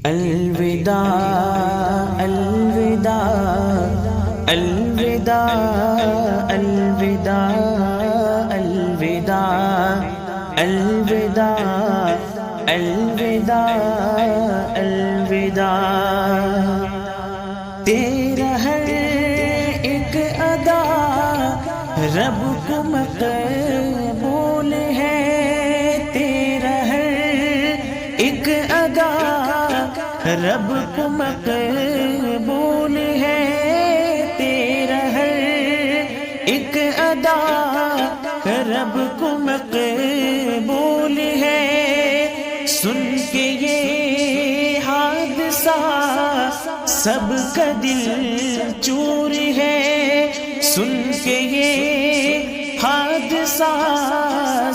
الوداع الوداع الوداع الوداع الوداع الوداع الوداع الوداع تیرا ہر ایک ادا رب کو مقبول ہے، تیرا ہر ایک ادا رب کو مقبول ہے، تیرا ہر ایک ادا رب کو مقبول ہے۔ سن کے یہ حادثہ سب کا دل چور ہے، سن کے یہ حادثہ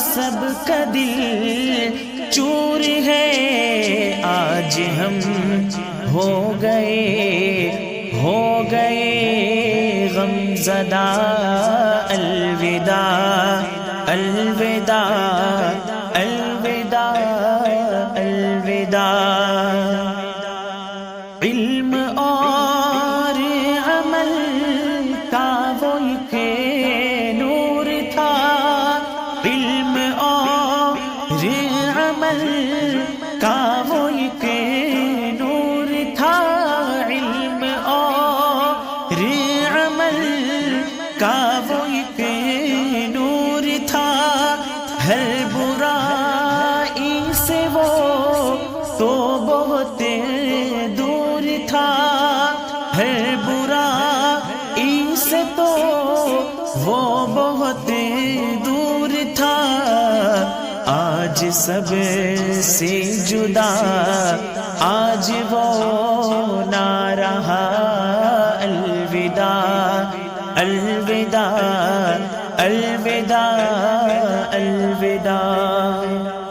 سب کا دل چور ہے۔ آج ہم ہو گئے غم زدہ، الوداع الوداع الوداع الوداع۔ علم اور عمل کا وہ ایک نور تھا، علم اور عمل کا وہ ایک نور تھا، علم اور عمل کا وہ ایک نور تھا۔ ہر برائی سے وہ تو بہت دور تھا، ہر برائی سے تو وہ بہت دور تھا۔ آج سب سے جدا، آج وہ نہ رہا، الوداع الوداع الوداع الوداع۔